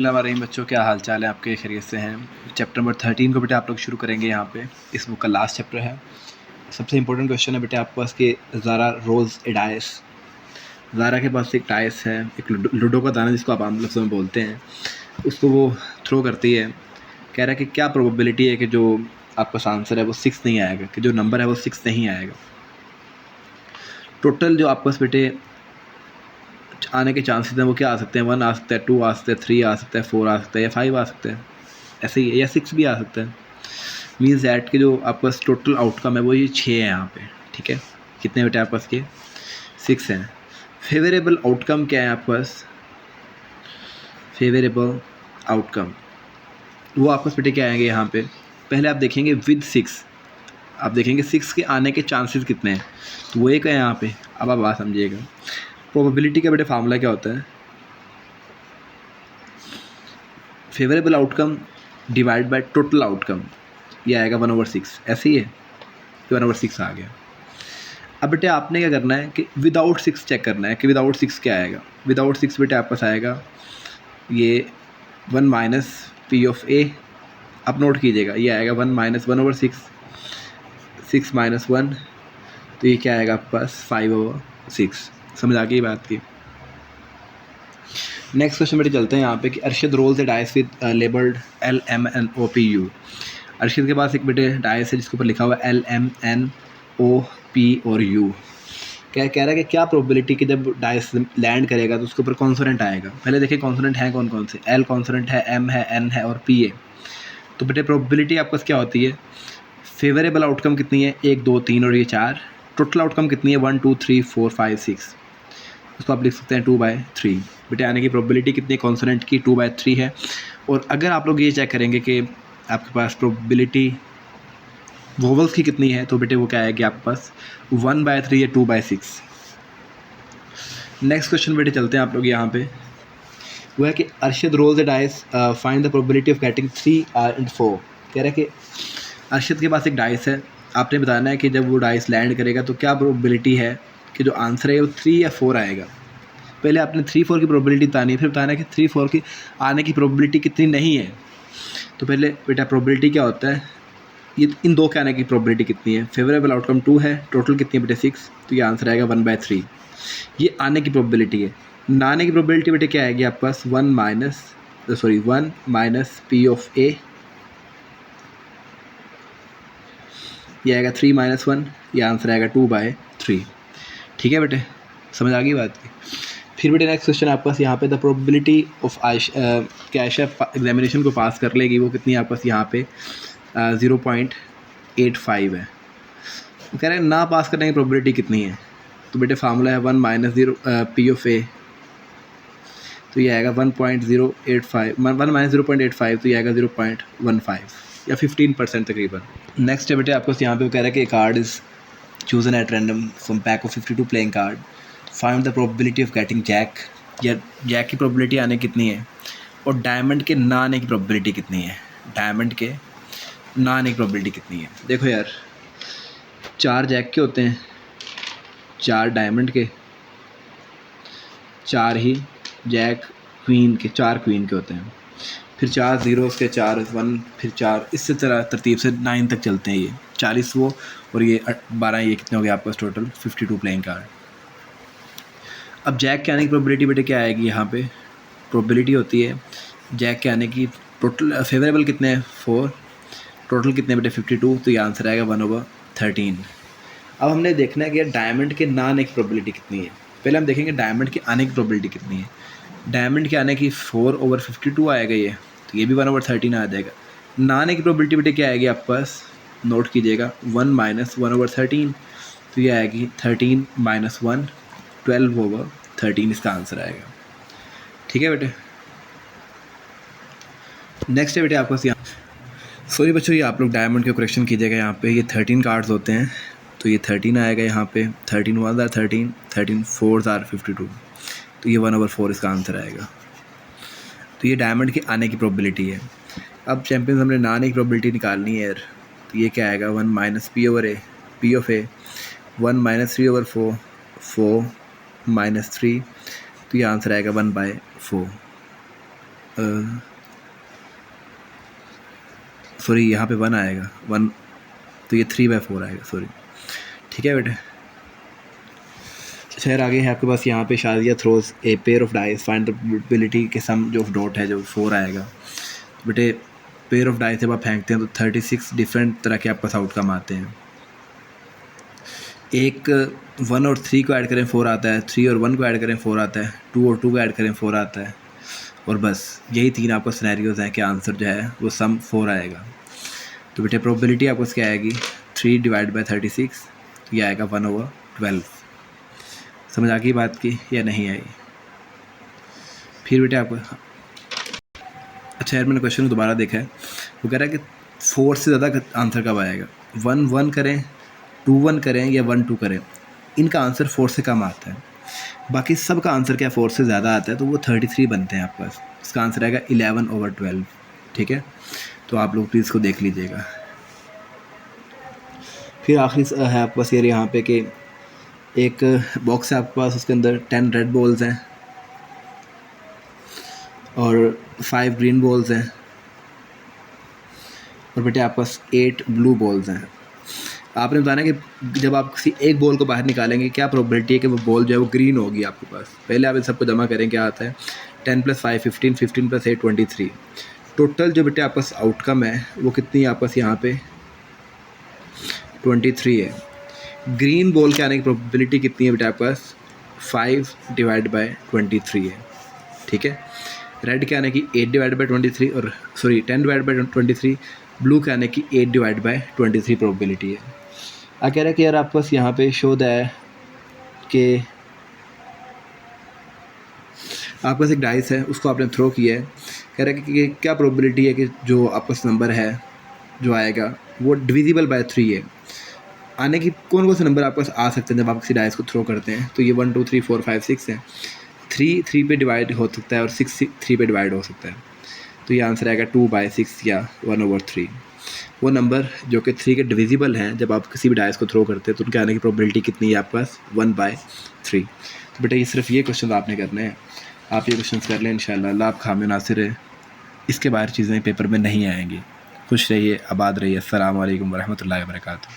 हमारे बच्चों, क्या हाल चाल है आपके? खैरियत से हैं? चैप्टर नंबर 13 को बेटा आप लोग शुरू करेंगे। यहाँ पे इस बुक का लास्ट चैप्टर है। सबसे इंपॉर्टेंट क्वेश्चन है बेटा आपके पास कि ज़ारा रोज़ ए डाइस। ज़ारा के पास एक डाइस है, एक लूडो का दाना जिसको आप आम लफ्ज़ों में बोलते हैं, उसको वो थ्रो करती है। कह रहा है कि क्या प्रोबेबिलिटी है कि जो आपका आंसर है वो 6 नहीं आएगा, कि जो नंबर है वो 6 नहीं आएगा। टोटल जो आपके पास बेटे आने के चांसेस हैं वो क्या आ सकते हैं? 1 आ सकता है, 2 आ सकता है, 3 आ सकता है, 4 आ सकता है, या 5 आ सकता है। ऐसे ही है, या 6 भी आ सकता है। मीन्स दैट के जो आपके पास टोटल आउटकम है वो ये 6 है यहाँ पे। ठीक है, कितने बेटे आपके पास के? 6 हैं। फेवरेबल आउटकम क्या है आपके पास? फेवरेबल आउटकम वो आपके पास बेटे क्या आएंगे यहाँ पे? पहले आप देखेंगे विद 6, आप देखेंगे 6 के आने के चांसेस कितने हैं, तो वो एक है यहाँ पे। अब आप बात समझिएगा, प्रोबेबिलिटी का बेटे फार्मूला क्या होता है? Favourable outcome divide by total outcome, ये आएगा 1/6। ऐसे ही है, 1/6 आ गया। अब बेटे आपने क्या करना है कि विदाउट 6 चेक करना है कि विदाउट 6 क्या आएगा। विदाउट 6 बेटे आपके पास आएगा ये 1 माइनस पी ऑफ ए। आप नोट कीजिएगा, ये आएगा 1 माइनस 1/6, 6 माइनस 1, तो ये क्या आएगा आपके पास? 5/6। समझ आ गई बात की? नेक्स्ट क्वेश्चन बेटे चलते हैं यहाँ पे कि Arshad rolls a dice with labelled LMNOPU। Arshad के पास एक बेटे डाइस है जिसके ऊपर लिखा हुआ है LMNOP और U। क्या कह रहा है कि क्या प्रोबेबिलिटी कि जब डाइस लैंड करेगा तो उसके ऊपर कॉन्सोनेंट आएगा। पहले देखिए कॉन्सोनेंट हैं कौन कौन से। L कॉन्सोनेंट है, M है, N है और P है। तो बेटे प्रोबेबिलिटी आपके पास क्या होती है? फेवरेबल आउटकम कितनी है? 1 2 3 और ये 4। टोटल आउटकम कितनी है? 1 2 3 4 5 6। उसको आप लिख सकते हैं 2/3। बेटे आने की प्रोबेबिलिटी कितनी है कॉन्सोनेंट की? 2/3 है। और अगर आप लोग ये चेक करेंगे कि आपके पास प्रोबेबिलिटी वोवल्स की कितनी है, तो बेटे वो क्या आएगी आपके पास? 1/3 या 2/6। नेक्स्ट क्वेश्चन बेटे चलते हैं आप लोग यहाँ पे, वो है कि Arshad rolls the dice, find the probability of getting 3 and 4। कह रहा है कि अरशद के पास एक डाइस है, आपने बताना है कि जब वो डाइस लैंड करेगा तो क्या प्रोबेबिलिटी है कि जो आंसर है वो 3 या 4 आएगा। पहले आपने 3 4 की प्रोबेबिलिटी बतानी है, फिर बताना है कि 3 4 की आने की प्रोबेबिलिटी कितनी नहीं है। तो पहले बेटा प्रोबेबिलिटी क्या होता है, ये इन दो के आने की प्रोबेबिलिटी कितनी है? फेवरेबल आउटकम 2 है, टोटल कितनी है बेटे? 6, तो ये आंसर आएगा 1/3। ये आने की प्रोबेबिलिटी है। ना आने की प्रोबेबिलिटी बेटे क्या आएगी आपके पास? 1 माइनस पी ऑफ ए, ये आएगा 3 - 1, ये आंसर आएगा 2/3। ठीक है बेटे, समझ आ गई बात की? फिर बेटे नेक्स्ट क्वेश्चन आपके पास यहाँ पे, द प्रोबेबिलिटी ऑफ कि आयशा एग्जामिनेशन को पास कर लेगी, वो कितनी है आपके पास यहाँ पे? 0.85 है। वो कह रहे हैं ना पास करने की प्रोबेबिलिटी कितनी है, तो बेटे फार्मूला है 1 माइनस 0 पी ऑफ ए, तो ये आएगा 1.085, 1 माइनस 0.85, तो ये आएगा 0.15 या 15% तकरीबन। नेक्स्ट है बेटे आपको यहाँ पे वो कह रहा है कि card is chosen at random from pack of 52 playing card, find the probability of getting jack. या जैक की प्रोबेबिलिटी आने कितनी है, और डायमंड के ना आने की प्रोबेबिलिटी कितनी है। डायमंड के ना आने की प्रोबेबिलिटी कितनी है? देखो यार, 4 जैक के होते हैं, 4 डायमंड के, 4 ही जैक क्वीन के, 4 क्वीन के होते हैं, फिर 4 ज़ीरोज़ के, 4 1, फिर 4, इसी तरह तरतीब से 9 तक चलते हैं। ये 40 वो और ये 12, ये कितने हो गए आपके पास टोटल? 52 playing card. अब जैक के आने की प्रोबेबिलिटी बेटे क्या आएगी यहाँ पे? प्रोबेबिलिटी होती है जैक के आने की, टोटल फेवरेबल कितने हैं? 4, टोटल कितने बेटे? 52, तो ये आंसर आएगा 1/13। अब हमने देखना है कि यार डायमंड के ना आने की प्रोबेबिलिटी कितनी है। पहले हम देखेंगे डायमंड के आने की प्रोबेबिलिटी कितनी है। डायमंड के आने की 4/52 आएगा ये, तो ये भी 1/13 आ जाएगा। ना आने की प्रोबेबिलिटी बेटे क्या आएगी आपके पास? नोट कीजिएगा, 1 माइनस 1/13, तो ये आएगी 13 - 1, 12/13 इसका आंसर आएगा। ठीक है बेटे। नेक्स्ट है बेटे आपके पास यहाँ, सॉरी बच्चों, ये आप लोग डायमंड के करेक्शन कीजिएगा। यहाँ पे ये 13 कार्ड्स होते हैं, तो ये 13 आएगा यहाँ पे। 13 1 are 13, 13 4 are 52, तो ये 1/4 इसका आंसर आएगा। तो ये डायमंड के आने की प्रोबेबिलिटी है। अब चैम्पियंस हमने ना आने की प्रोबेबिलिटी निकालनी है यार, तो ये क्या आएगा? 1 minus P over A, P of A, 1 minus 3/4, 4 - 3, तो ये आंसर आएगा 1/4। सॉरी यहाँ पे 1 आएगा 1, तो ये 3/4 आएगा, सॉरी। ठीक है बेटे। अच्छा यार आगे है आपके पास यहाँ पे Shadia throws a pair of dice, find the probability के सम जो डॉट है जो 4 आएगा। तो बेटे पेयर ऑफ डाइस जब आप फेंकते हैं तो 36 डिफरेंट तरह के आपके पास आउटकम आते हैं। एक 1 और 3 को ऐड करें 4 आता है, 3 और 1 को ऐड करें 4 आता है, 2 और 2 को ऐड करें 4 आता है, और बस यही 3 आपका सिनेरियोज़ हैं कि आंसर जो है वो सम 4 आएगा। तो बेटे प्रोबेबिलिटी आपको क्या आएगी, 3/36, ये आएगा 1/12। समझ आ गई बात की या नहीं आई? फिर बेटे आपको अच्छा यार मैंने क्वेश्चन को दोबारा देखा है, वो कह रहा है कि 4 से ज़्यादा आंसर कब आएगा, 1/1 करें, 2/1 करें या 1/2 करें, इनका आंसर 4 से कम आता है। बाकी सब का आंसर क्या 4 से ज़्यादा आता है, तो वो 33 बनते हैं आपके पास। इसका आंसर आएगा 11/12। ठीक है, तो आप लोग प्लीज़ इसको देख लीजिएगा। फिर आखिरी है आपके पास यहाँ पे कि एक बॉक्स है आपके पास, उसके अंदर 10 रेड बॉल्स हैं और 5 ग्रीन बॉल्स हैं, और बेटे आपके पास 8 ब्लू बॉल्स हैं। आपने बताना कि जब आप किसी एक बॉल को बाहर निकालेंगे क्या प्रोबेबिलिटी है कि वो बॉल जो है वो ग्रीन होगी आपके पास। पहले आप इन सबको जमा करें, क्या आता है 10 + 5 15, 15 + 8 23। टोटल जो बेटे आपके पास आउटकम है वो कितनी है आपके पास यहाँ पे 23 है। ग्रीन बॉल के आने की प्रोबेबिलिटी कितनी है बेटा आपके पास 5/23 है। ठीक है, रेड के आने की 8/23 और सॉरी 10/23, ब्लू के आने की 8/23 प्रोबेबिलिटी है। कह रहा है कि यार आपके पास यहाँ पे शो द है कि आपके पास एक डाइस है, उसको आपने थ्रो किया है। कह रहा है कि क्या प्रोबेबिलिटी है कि जो आपके पास नंबर है जो आएगा वो डिविजिबल बाय 3 है। आने की कौन से नंबर आपके पास आ सकते हैं जब आप किसी डाइस को थ्रो करते हैं, तो ये 1 2 3 4 5 6 है। 3 3 पे डिवाइड हो सकता है और 6 3 पे डिवाइड हो सकता है, तो ये आंसर आएगा 2/6 या 1/3। वो नंबर जो कि 3 के डिविजिबल हैं जब आप किसी भी डाइस को थ्रो करते हैं, तो उनके आने की प्रोबेबिलिटी कितनी है आपके पास 1/3। तो बेटा ये सिर्फ ये क्वेश्चन आपने करने हैं, आप ये क्वेश्चन कर लें इंशाल्लाह। अल्लाह आप खामे नासिर है, इसके बाहर चीज़ें पेपर में नहीं आएंगी। खुश रहिए, आबाद रहिए। अस्सलाम वालेकुम वरहमतुल्लाहि वबरकातुहू।